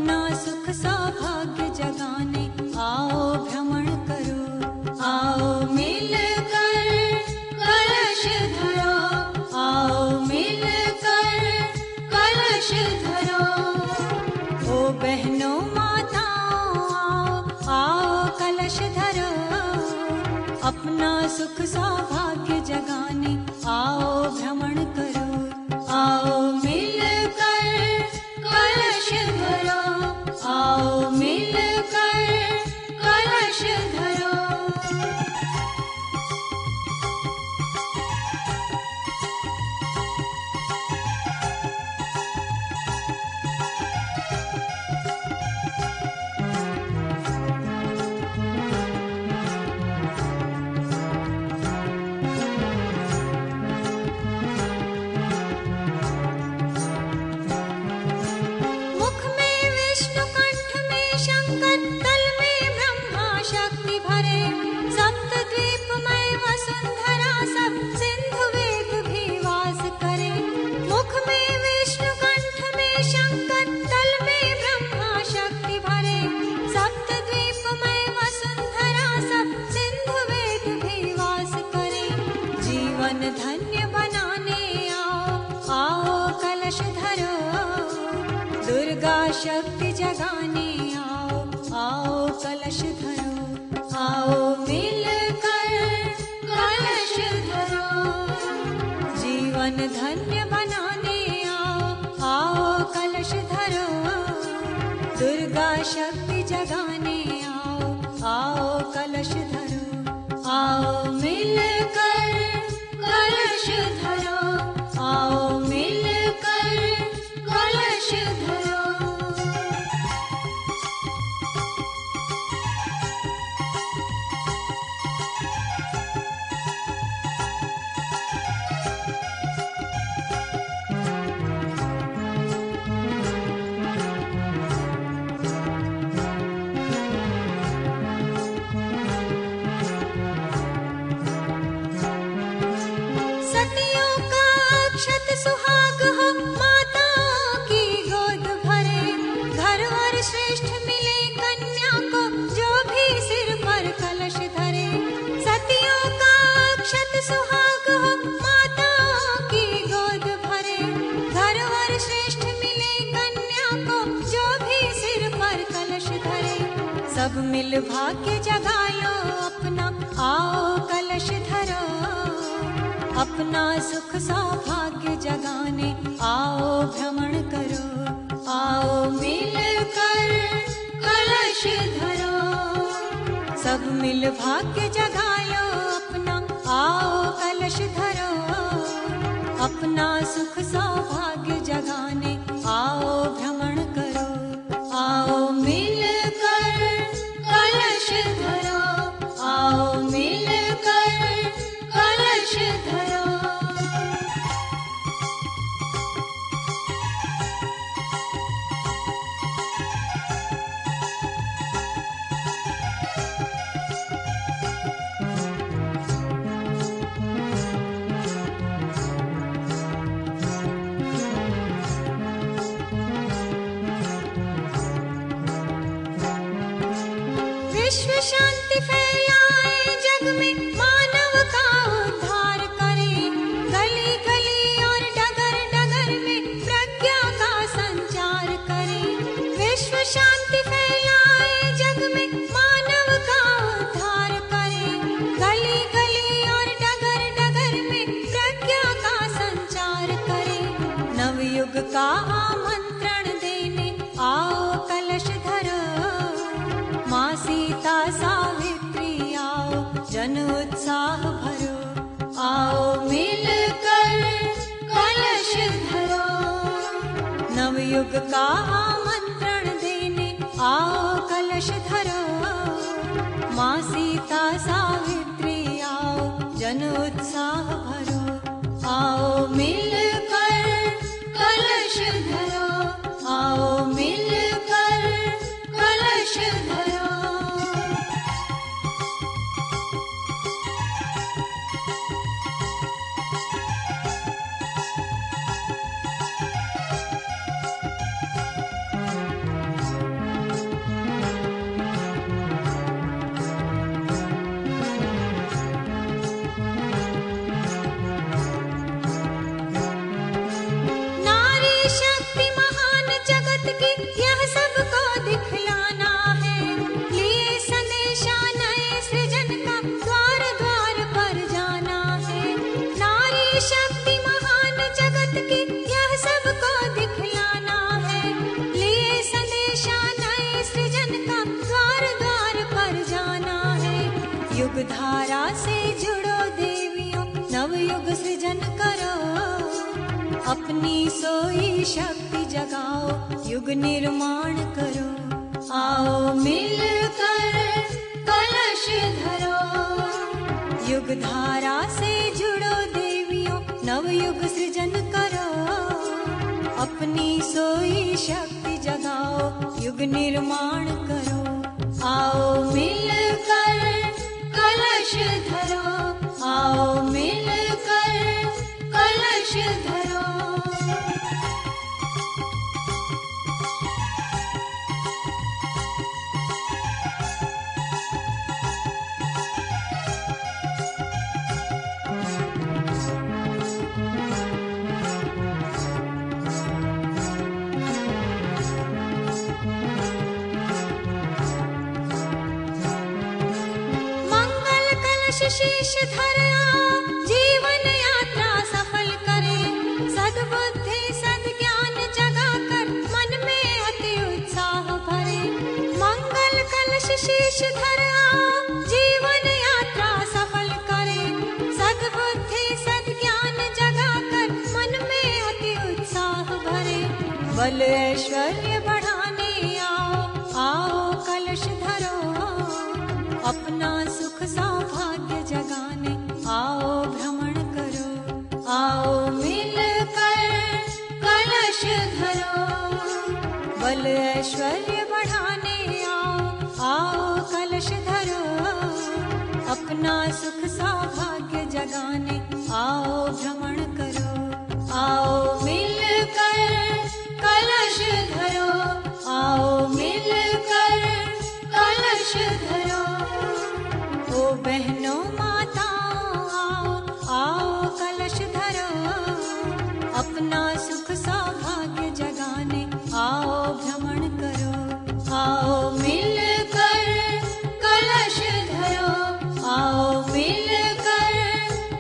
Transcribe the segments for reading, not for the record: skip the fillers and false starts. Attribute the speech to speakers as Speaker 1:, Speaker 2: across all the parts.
Speaker 1: अपना सुख सौभाग्य जगाने आओ भ्रमण करो, आओ मिलकर कलश धरो, आओ मिलकर कलश धरो। ओ बहनों माताओं आओ, आओ कलश धरो, अपना सुख सौभाग्य जगाने आओ भ्रमण करो, आओ मिलकर कलश धरो, आओ मिलकर कलश धरो। धन्य बनाने आओ, आओ कलश धरो, दुर्गा शक्ति जगाने आओ, आओ कलश धरो, आओ मिलकर कलश धरो। जीवन धन्य बनाने आओ, आओ कलश धरो, दुर्गा शक्ति जगाने आओ, आओ कलश धरो, आओ मिलकर कलश धरो, आओ मिलकर कलश धरो। सुहाग हो माताओं की गोद भरे, घर और श्रेष्ठ मिले कन्या को जो भी सिर पर कलश धरे। सतियों का अक्षत सुहाग हो माताओं की गोद भरे, घर और श्रेष्ठ मिले कन्या को जो भी सिर पर कलश धरे। सब मिल भाग्य जगा लो अपना, आओ कलश धरो, अपना सुख सौभाग्य जगाने आओ भ्रमण करो, आओ मिलकर कलश धरो। सब मिल भाग्य जगा लो अपना, आओ कलश धरो, अपना सुख सौभाग्य जगाने आओ भ्रमण करो, आओ मिलकर कलश धरो, आओ मिलकर कलश धरो। विश्व शांति फैलाए जग में, मानव का उद्धार करे, गली गली और डगर डगर में प्रज्ञा का संचार करे। विश्व शांति फैलाए जग में, मानव का उद्धार करे, गली गली और डगर डगर में प्रज्ञा का संचार करे। नवयुग का आमंत्रण देने आओ कलश धरो, माँ सीता सावित्री आओ जन उत्साह भरो, आओ मिलकर कलश धरो। नवयुग का आमंत्रण देने आओ कलश धरो, माँ सीता सावित्री आओ जन उत्साह भरो, आओ मिलकर कलश धरो, आओ मिलकर कलश धरो। धारा से जुड़ो देवियों, नवयुग सृजन करो, अपनी सोई शक्ति जगाओ, युग निर्माण करो। आओ मिलकर कलश धरो, युग धारा से जुड़ो देवियों, नवयुग सृजन करो, अपनी सोई शक्ति जगाओ, युग निर्माण करो। आओ मिलकर कलश धरो, आओ मिलकर कलश धरो। शीश धरा जीवन यात्रा सफल करे, सद्बुद्धि सद्ज्ञान जगा कर मन में अति उत्साह भरे। मंगल कलश शीश धरा जीवन यात्रा सफल करे, सद्बुद्धि सद्ज्ञान जगा कर मन में अति उत्साह भरे। बल ऐश्वर्य बढ़ाने आओ, आओ कलश धरो, अपना सुख सौभाग्य जगाने आओ भ्रमण करो। आओ मिलकर कलश धरो, बल ऐश्वर्य बढ़ाने आओ, आओ कलश धरो, अपना सुख सौभाग्य जगाने आओ भ्रमण करो। आओ मिलकर कलश धरो, आओ मिलकर कलश धरो। ओ बहनों माताओं आओ, आओ कलश धरो, अपना सुख सौभाग्य जगाने आओ भ्रमण करो। आओ मिलकर कलश धरो, आओ मिलकर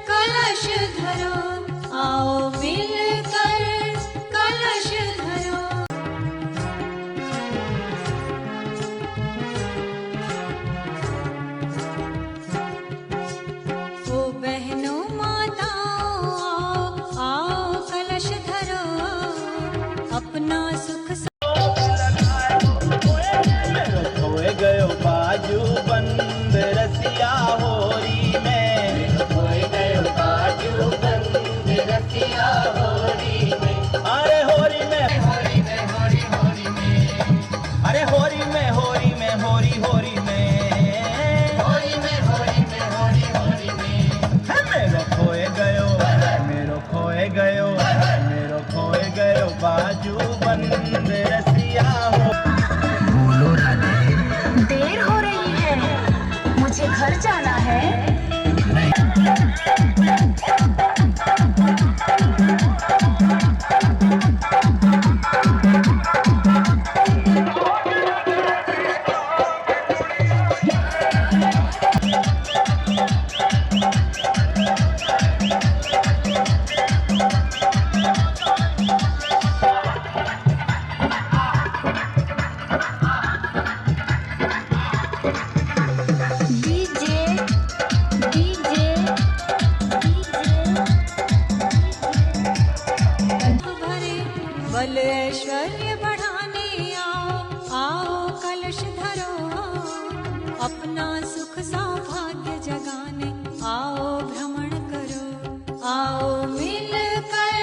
Speaker 1: कलश धरो, आओ मिलकर कलश धरो। अपना सुख
Speaker 2: खोए गयो बाजू बंद रसिया होरी में, खोए गयो बाजू बंद रसिया होरी में। अरे होरी में होरी में होरी होरी में, अरे होरी में होरी में होरी होरी में, होरी में होरी में होरी होरी में। मेरो खोए गयो, मेरो खोए गयो, मेरो खोए गयो बाजू बंद रसिया हो।
Speaker 3: बोलो राधे, देर हो रही है, मुझे घर जाना है।
Speaker 1: बल ऐश्वर्य बढ़ाने आओ, आओ कलश धरो, अपना सुख सौभाग्य जगाने आओ भ्रमण करो। आओ मिलकर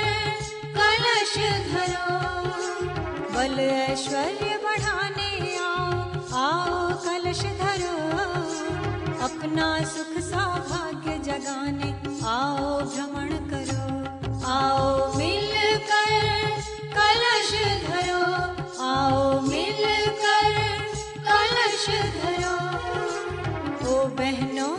Speaker 1: कलश धरो, बल ऐश्वर्य बढ़ाने आओ, आओ कलश धरो, अपना सुख सौभाग्य जगाने आओ भ्रमण करो। आओ मिलकर कलश धरो, आओ मिलकर कलश धरो। ओ बहनों